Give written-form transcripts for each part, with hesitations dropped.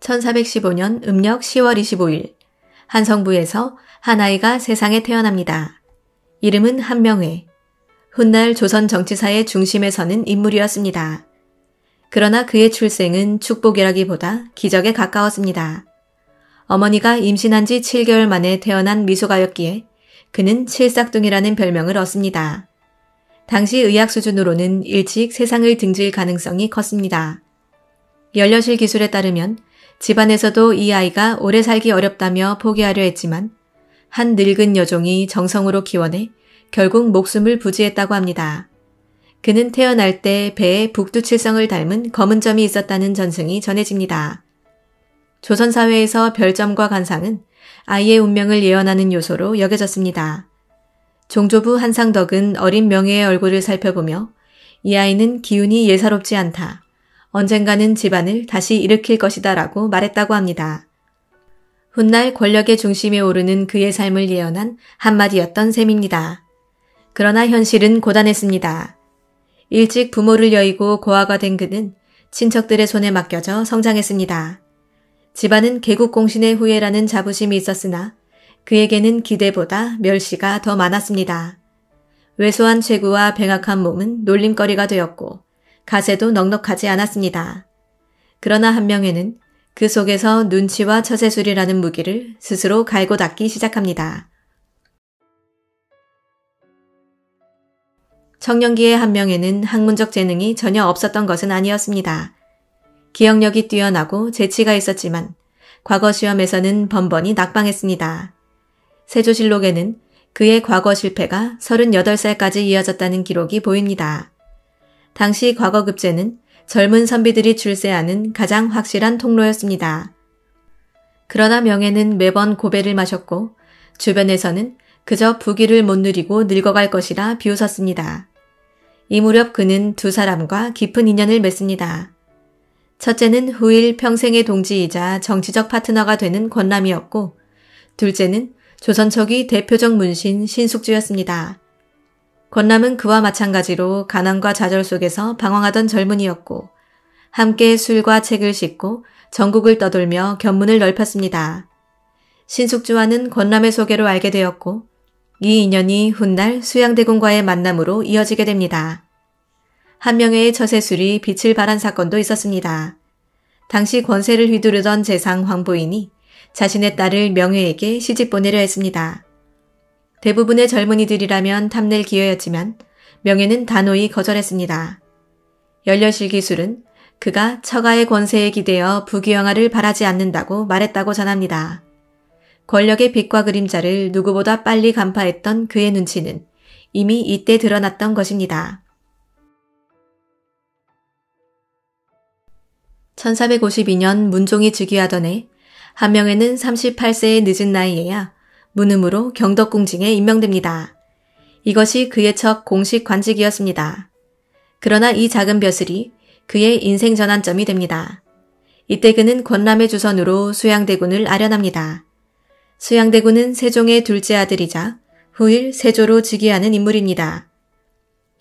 1415년 음력 10월 25일 한성부에서 한 아이가 세상에 태어납니다. 이름은 한명회. 훗날 조선 정치사의 중심에 서는 인물이었습니다. 그러나 그의 출생은 축복이라기보다 기적에 가까웠습니다. 어머니가 임신한 지 7개월 만에 태어난 미숙아였기에 그는 칠삭둥이라는 별명을 얻습니다. 당시 의학 수준으로는 일찍 세상을 등질 가능성이 컸습니다. 연려실 기술에 따르면 집안에서도 이 아이가 오래 살기 어렵다며 포기하려 했지만 한 늙은 여종이 정성으로 키워내 결국 목숨을 부지했다고 합니다. 그는 태어날 때 배에 북두칠성을 닮은 검은 점이 있었다는 전승이 전해집니다. 조선사회에서 별점과 관상은 아이의 운명을 예언하는 요소로 여겨졌습니다. 종조부 한상덕은 어린 명예의 얼굴을 살펴보며 이 아이는 기운이 예사롭지 않다. 언젠가는 집안을 다시 일으킬 것이다 라고 말했다고 합니다. 훗날 권력의 중심에 오르는 그의 삶을 예언한 한마디였던 셈입니다. 그러나 현실은 고단했습니다. 일찍 부모를 여의고 고아가 된 그는 친척들의 손에 맡겨져 성장했습니다. 집안은 개국공신의 후예라는 자부심이 있었으나 그에게는 기대보다 멸시가 더 많았습니다. 왜소한 체구와 병약한 몸은 놀림거리가 되었고 가세도 넉넉하지 않았습니다. 그러나 한명회는 그 속에서 눈치와 처세술이라는 무기를 스스로 갈고 닦기 시작합니다. 청년기의 한명회는 학문적 재능이 전혀 없었던 것은 아니었습니다. 기억력이 뛰어나고 재치가 있었지만 과거 시험에서는 번번이 낙방했습니다. 세조실록에는 그의 과거 실패가 38살까지 이어졌다는 기록이 보입니다. 당시 과거급제는 젊은 선비들이 출세하는 가장 확실한 통로였습니다. 그러나 명예는 매번 고배를 마셨고 주변에서는 그저 부귀를 못 누리고 늙어갈 것이라 비웃었습니다. 이 무렵 그는 두 사람과 깊은 인연을 맺습니다. 첫째는 후일 평생의 동지이자 정치적 파트너가 되는 권남이었고 둘째는 조선 초기 대표적 문신 신숙주였습니다. 권남은 그와 마찬가지로 가난과 좌절 속에서 방황하던 젊은이였고 함께 술과 책을 싣고 전국을 떠돌며 견문을 넓혔습니다. 신숙주와는 권남의 소개로 알게 되었고 이 인연이 훗날 수양대군과의 만남으로 이어지게 됩니다. 한명회의 처세술이 빛을 발한 사건도 있었습니다. 당시 권세를 휘두르던 재상 황보인이 자신의 딸을 명회에게 시집 보내려 했습니다. 대부분의 젊은이들이라면 탐낼 기회였지만 명예는 단호히 거절했습니다. 연려실 기술은 그가 처가의 권세에 기대어 부귀영화를 바라지 않는다고 말했다고 전합니다. 권력의 빛과 그림자를 누구보다 빨리 간파했던 그의 눈치는 이미 이때 드러났던 것입니다. 1452년 문종이 즉위하던 해 한명회는 38세의 늦은 나이에야 문음으로 경덕궁징에 임명됩니다. 이것이 그의 첫 공식 관직이었습니다. 그러나 이 작은 벼슬이 그의 인생 전환점이 됩니다. 이때 그는 권남의 주선으로 수양대군을 아련합니다. 수양대군은 세종의 둘째 아들이자 후일 세조로 즉위하는 인물입니다.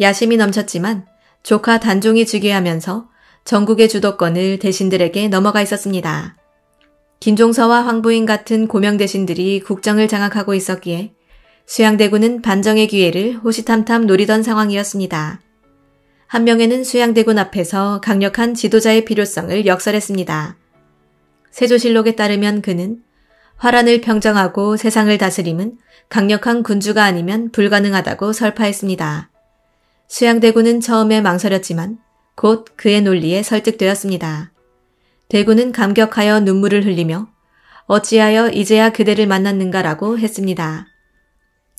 야심이 넘쳤지만 조카 단종이 즉위하면서 전국의 주도권을 대신들에게 넘어가 있었습니다. 김종서와 황보인 같은 고명 대신들이 국정을 장악하고 있었기에 수양대군은 반정의 기회를 호시탐탐 노리던 상황이었습니다. 한명회는 수양대군 앞에서 강력한 지도자의 필요성을 역설했습니다. 세조실록에 따르면 그는 화란을 평정하고 세상을 다스림은 강력한 군주가 아니면 불가능하다고 설파했습니다. 수양대군은 처음에 망설였지만 곧 그의 논리에 설득되었습니다. 대군은 감격하여 눈물을 흘리며 어찌하여 이제야 그대를 만났는가라고 했습니다.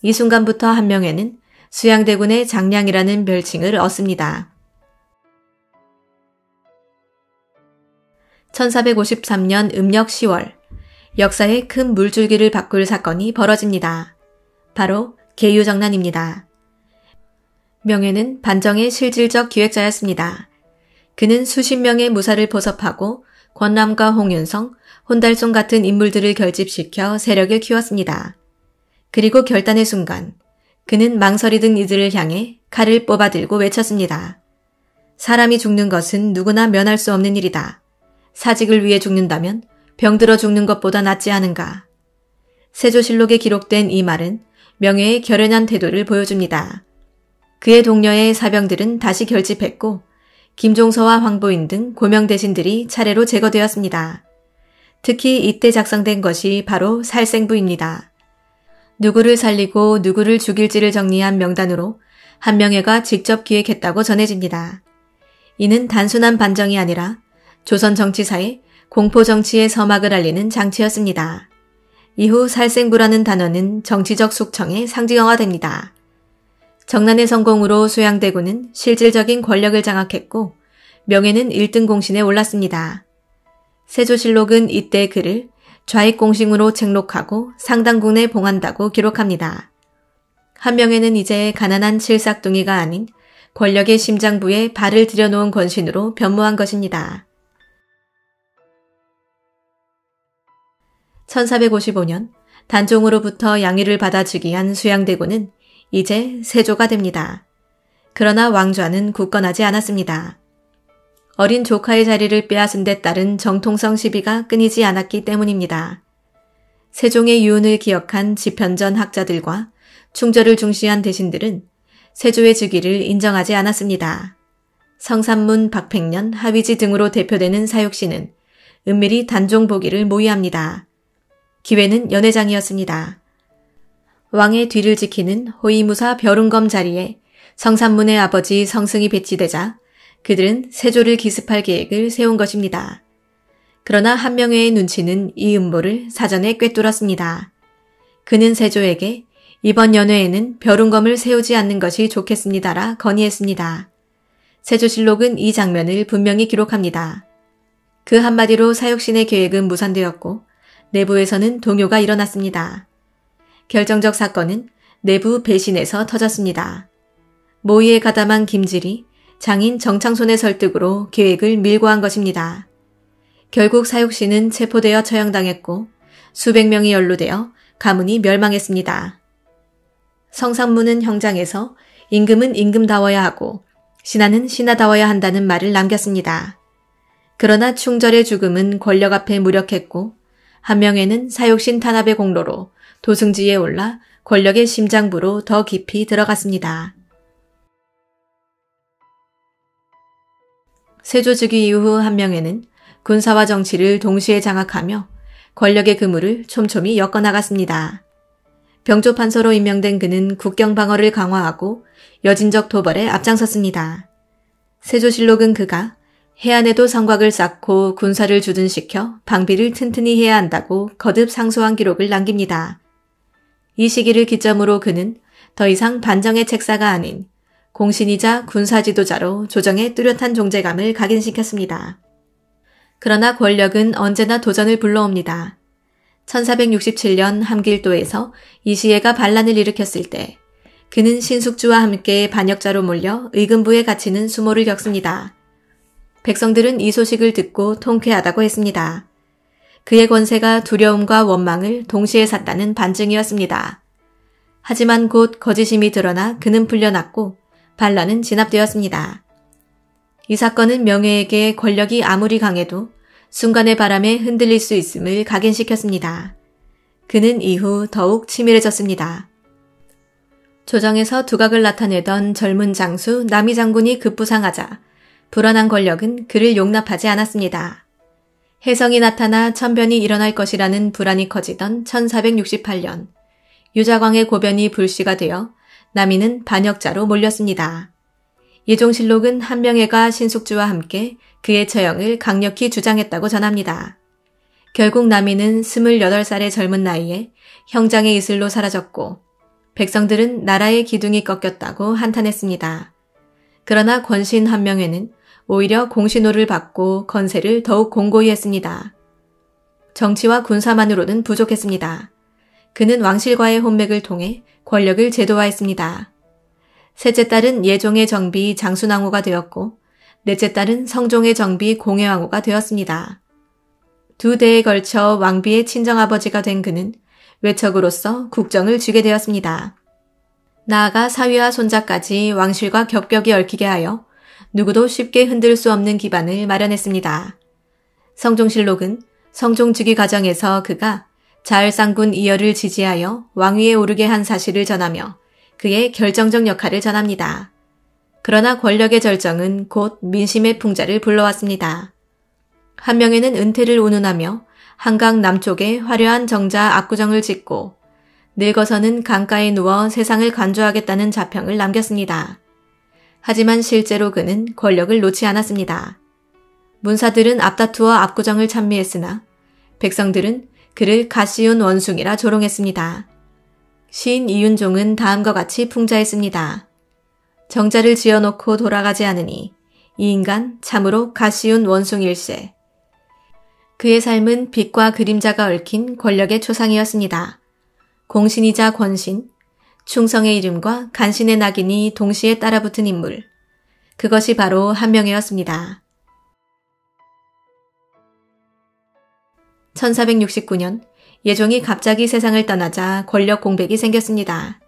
이 순간부터 한명회는 수양대군의 장량이라는 별칭을 얻습니다. 1453년 음력 10월 역사의 큰 물줄기를 바꿀 사건이 벌어집니다. 바로 계유정난입니다. 명회는 반정의 실질적 기획자였습니다. 그는 수십 명의 무사를 포섭하고 권남과 홍윤성, 혼달송 같은 인물들을 결집시켜 세력을 키웠습니다. 그리고 결단의 순간 그는 망설이던 이들을 향해 칼을 뽑아들고 외쳤습니다. 사람이 죽는 것은 누구나 면할 수 없는 일이다. 사직을 위해 죽는다면 병들어 죽는 것보다 낫지 않은가. 세조실록에 기록된 이 말은 명예의 결연한 태도를 보여줍니다. 그의 동료의 사병들은 다시 결집했고 김종서와 황보인 등 고명 대신들이 차례로 제거되었습니다. 특히 이때 작성된 것이 바로 살생부입니다. 누구를 살리고 누구를 죽일지를 정리한 명단으로 한명회가 직접 기획했다고 전해집니다. 이는 단순한 반정이 아니라 조선 정치사에 공포정치의 서막을 알리는 장치였습니다. 이후 살생부라는 단어는 정치적 숙청의 상징어가 됩니다. 정난의 성공으로 수양대군은 실질적인 권력을 장악했고 명예는 1등 공신에 올랐습니다. 세조실록은 이때 그를 좌익공신으로 책록하고 상당군에 봉한다고 기록합니다. 한명회는 이제 가난한 칠삭둥이가 아닌 권력의 심장부에 발을 들여놓은 권신으로 변모한 것입니다. 1455년 단종으로부터 양의를 받아 즉위한 수양대군은 이제 세조가 됩니다. 그러나 왕좌는 굳건하지 않았습니다. 어린 조카의 자리를 빼앗은 데 따른 정통성 시비가 끊이지 않았기 때문입니다. 세종의 유운을 기억한 지편전 학자들과 충절을 중시한 대신들은 세조의 즉위를 인정하지 않았습니다. 성삼문, 박팽년, 하위지 등으로 대표되는 사육신은 은밀히 단종 보기를 모의합니다. 기회는 연회장이었습니다. 왕의 뒤를 지키는 호위무사 벼룬검 자리에 성삼문의 아버지 성승이 배치되자 그들은 세조를 기습할 계획을 세운 것입니다. 그러나 한명회의 눈치는 이 음모를 사전에 꿰뚫었습니다. 그는 세조에게 이번 연회에는 벼룬검을 세우지 않는 것이 좋겠습니다라 건의했습니다. 세조실록은 이 장면을 분명히 기록합니다. 그 한마디로 사육신의 계획은 무산되었고 내부에서는 동요가 일어났습니다. 결정적 사건은 내부 배신에서 터졌습니다. 모의에 가담한 김질이 장인 정창손의 설득으로 계획을 밀고한 것입니다. 결국 사육신은 체포되어 처형당했고 수백 명이 연루되어 가문이 멸망했습니다. 성삼문은 형장에서 임금은 임금다워야 하고 신하는 신하다워야 한다는 말을 남겼습니다. 그러나 충절의 죽음은 권력 앞에 무력했고 한명회는 사육신 탄압의 공로로 도승지에 올라 권력의 심장부로 더 깊이 들어갔습니다. 세조 즉위 이후 한명회는 군사와 정치를 동시에 장악하며 권력의 그물을 촘촘히 엮어나갔습니다. 병조판서로 임명된 그는 국경방어를 강화하고 여진적 도벌에 앞장섰습니다. 세조실록은 그가 해안에도 성곽을 쌓고 군사를 주둔시켜 방비를 튼튼히 해야 한다고 거듭 상소한 기록을 남깁니다. 이 시기를 기점으로 그는 더 이상 반정의 책사가 아닌 공신이자 군사지도자로 조정의 뚜렷한 존재감을 각인시켰습니다. 그러나 권력은 언제나 도전을 불러옵니다. 1467년 함길도에서 이시애가 반란을 일으켰을 때 그는 신숙주와 함께 반역자로 몰려 의금부에 갇히는 수모를 겪습니다. 백성들은 이 소식을 듣고 통쾌하다고 했습니다. 그의 권세가 두려움과 원망을 동시에 샀다는 반증이었습니다. 하지만 곧 거짓임이 드러나 그는 풀려났고 반란은 진압되었습니다. 이 사건은 명예에게 권력이 아무리 강해도 순간의 바람에 흔들릴 수 있음을 각인시켰습니다. 그는 이후 더욱 치밀해졌습니다. 조정에서 두각을 나타내던 젊은 장수 남이 장군이 급부상하자 불안한 권력은 그를 용납하지 않았습니다. 혜성이 나타나 천변이 일어날 것이라는 불안이 커지던 1468년 유자광의 고변이 불씨가 되어 남이는 반역자로 몰렸습니다. 예종실록은 한명회가 신숙주와 함께 그의 처형을 강력히 주장했다고 전합니다. 결국 남이는 28살의 젊은 나이에 형장의 이슬로 사라졌고 백성들은 나라의 기둥이 꺾였다고 한탄했습니다. 그러나 권신 한명회는 오히려 공신호를 받고 건세를 더욱 공고히 했습니다. 정치와 군사만으로는 부족했습니다. 그는 왕실과의 혼맥을 통해 권력을 제도화했습니다. 셋째 딸은 예종의 정비 장순왕후가 되었고 넷째 딸은 성종의 정비 공혜왕후가 되었습니다. 두 대에 걸쳐 왕비의 친정아버지가 된 그는 외척으로서 국정을 쥐게 되었습니다. 나아가 사위와 손자까지 왕실과 겹겹이 얽히게 하여 누구도 쉽게 흔들 수 없는 기반을 마련했습니다. 성종실록은 성종즉위 과정에서 그가 자을상군 이열을 지지하여 왕위에 오르게 한 사실을 전하며 그의 결정적 역할을 전합니다. 그러나 권력의 절정은 곧 민심의 풍자를 불러왔습니다. 한명회는 은퇴를 운운하며 한강 남쪽에 화려한 정자 압구정을 짓고 늙어서는 강가에 누워 세상을 간주하겠다는 자평을 남겼습니다. 하지만 실제로 그는 권력을 놓지 않았습니다. 문사들은 앞다투어 압구정을 찬미했으나 백성들은 그를 가시운 원숭이라 조롱했습니다. 시인 이윤종은 다음과 같이 풍자했습니다. 정자를 지어놓고 돌아가지 않으니 이 인간 참으로 가시운 원숭이일세. 그의 삶은 빛과 그림자가 얽힌 권력의 초상이었습니다. 공신이자 권신, 충성의 이름과 간신의 낙인이 동시에 따라붙은 인물. 그것이 바로 한명회였습니다. 1469년 예종이 갑자기 세상을 떠나자 권력 공백이 생겼습니다.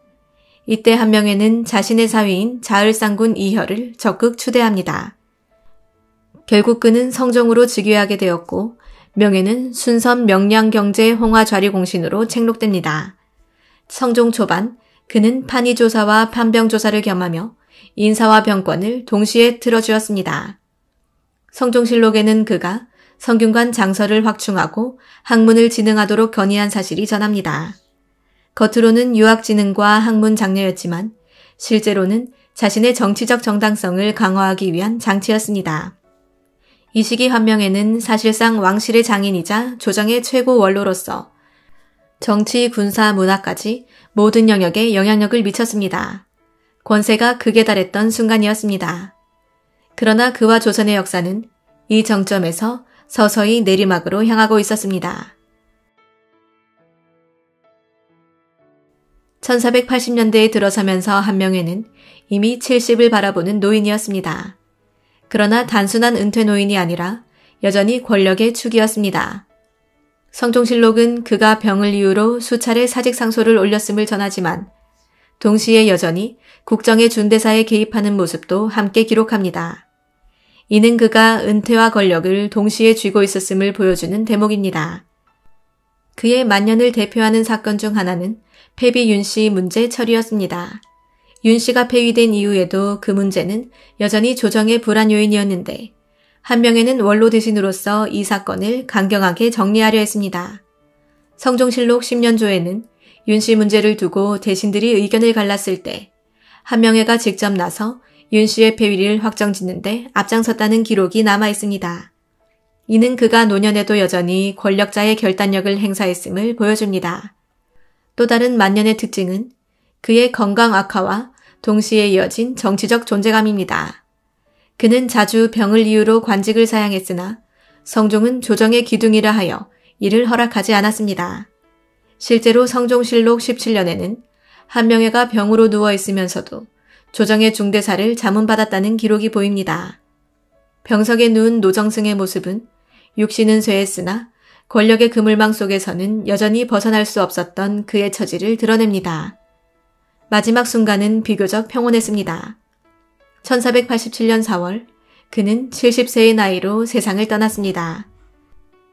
이때 한명회는 자신의 사위인 자을상군 이혈을 적극 추대합니다. 결국 그는 성종으로 즉위하게 되었고 명예는 순선 명량경제 홍화좌리공신으로 책록됩니다. 성종 초반 그는 판의조사와 판병조사를 겸하며 인사와 병권을 동시에 틀어주었습니다. 성종실록에는 그가 성균관 장서를 확충하고 학문을 진흥하도록 건의한 사실이 전합니다. 겉으로는 유학진흥과 학문 장려였지만 실제로는 자신의 정치적 정당성을 강화하기 위한 장치였습니다. 이 시기 한명회는 사실상 왕실의 장인이자 조정의 최고 원로로서 정치, 군사, 문화까지 모든 영역에 영향력을 미쳤습니다. 권세가 극에 달했던 순간이었습니다. 그러나 그와 조선의 역사는 이 정점에서 서서히 내리막으로 향하고 있었습니다. 1480년대에 들어서면서 한명회는 이미 70을 바라보는 노인이었습니다. 그러나 단순한 은퇴 노인이 아니라 여전히 권력의 축이었습니다. 성종실록은 그가 병을 이유로 수차례 사직상소를 올렸음을 전하지만 동시에 여전히 국정의 준대사에 개입하는 모습도 함께 기록합니다. 이는 그가 은퇴와 권력을 동시에 쥐고 있었음을 보여주는 대목입니다. 그의 만년을 대표하는 사건 중 하나는 폐비 윤씨 문제 처리였습니다. 윤씨가 폐위된 이후에도 그 문제는 여전히 조정의 불안 요인이었는데 한명회는 원로 대신으로서 이 사건을 강경하게 정리하려 했습니다. 성종실록 10년조에는 윤씨 문제를 두고 대신들이 의견을 갈랐을 때 한명회가 직접 나서 윤씨의 폐위를 확정짓는데 앞장섰다는 기록이 남아 있습니다. 이는 그가 노년에도 여전히 권력자의 결단력을 행사했음을 보여줍니다. 또 다른 만년의 특징은 그의 건강 악화와 동시에 이어진 정치적 존재감입니다. 그는 자주 병을 이유로 관직을 사양했으나 성종은 조정의 기둥이라 하여 이를 허락하지 않았습니다. 실제로 성종실록 17년에는 한명회가 병으로 누워있으면서도 조정의 중대사를 자문받았다는 기록이 보입니다. 병석에 누운 노정승의 모습은 육신은 쇠했으나 권력의 그물망 속에서는 여전히 벗어날 수 없었던 그의 처지를 드러냅니다. 마지막 순간은 비교적 평온했습니다. 1487년 4월 그는 70세의 나이로 세상을 떠났습니다.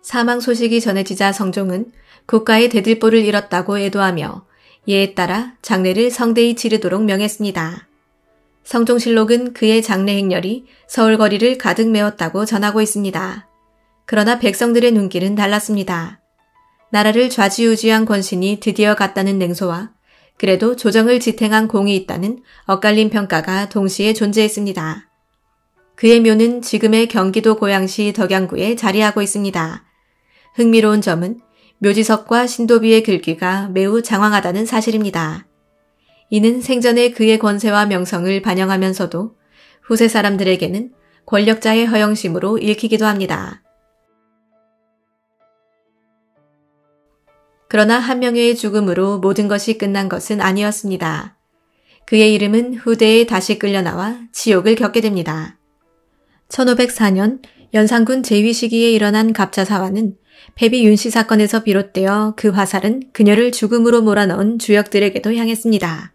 사망 소식이 전해지자 성종은 국가의 대들보를 잃었다고 애도하며 예에 따라 장례를 성대히 치르도록 명했습니다. 성종실록은 그의 장례 행렬이 서울 거리를 가득 메웠다고 전하고 있습니다. 그러나 백성들의 눈길은 달랐습니다. 나라를 좌지우지한 권신이 드디어 갔다는 냉소와 그래도 조정을 지탱한 공이 있다는 엇갈린 평가가 동시에 존재했습니다. 그의 묘는 지금의 경기도 고양시 덕양구에 자리하고 있습니다. 흥미로운 점은 묘지석과 신도비의 글귀가 매우 장황하다는 사실입니다. 이는 생전의 그의 권세와 명성을 반영하면서도 후세 사람들에게는 권력자의 허영심으로 읽히기도 합니다. 그러나 한명회의 죽음으로 모든 것이 끝난 것은 아니었습니다. 그의 이름은 후대에 다시 끌려나와 지옥을 겪게 됩니다. 1504년 연산군 제위 시기에 일어난 갑자사화는 폐비 윤씨 사건에서 비롯되어 그 화살은 그녀를 죽음으로 몰아넣은 주역들에게도 향했습니다.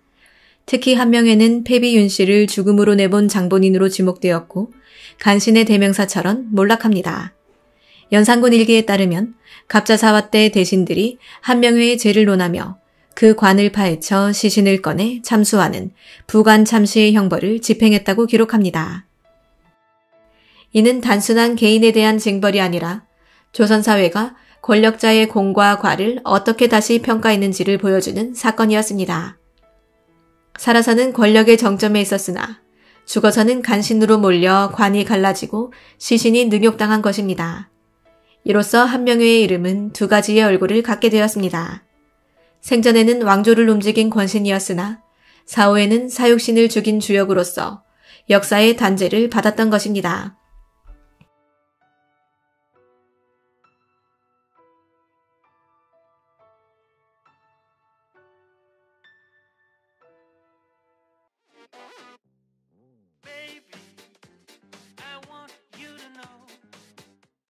특히 한명회는 폐비 윤씨를 죽음으로 내본 장본인으로 지목되었고 간신의 대명사처럼 몰락합니다. 연산군 일기에 따르면 갑자사화 때 대신들이 한명회의 죄를 논하며 그 관을 파헤쳐 시신을 꺼내 참수하는 부관 참시의 형벌을 집행했다고 기록합니다. 이는 단순한 개인에 대한 징벌이 아니라 조선사회가 권력자의 공과 과를 어떻게 다시 평가했는지를 보여주는 사건이었습니다. 살아서는 권력의 정점에 있었으나 죽어서는 간신으로 몰려 관이 갈라지고 시신이 능욕당한 것입니다. 이로써 한명회의 이름은 두 가지의 얼굴을 갖게 되었습니다. 생전에는 왕조를 움직인 권신이었으나 사후에는 사육신을 죽인 주역으로서 역사의 단죄를 받았던 것입니다.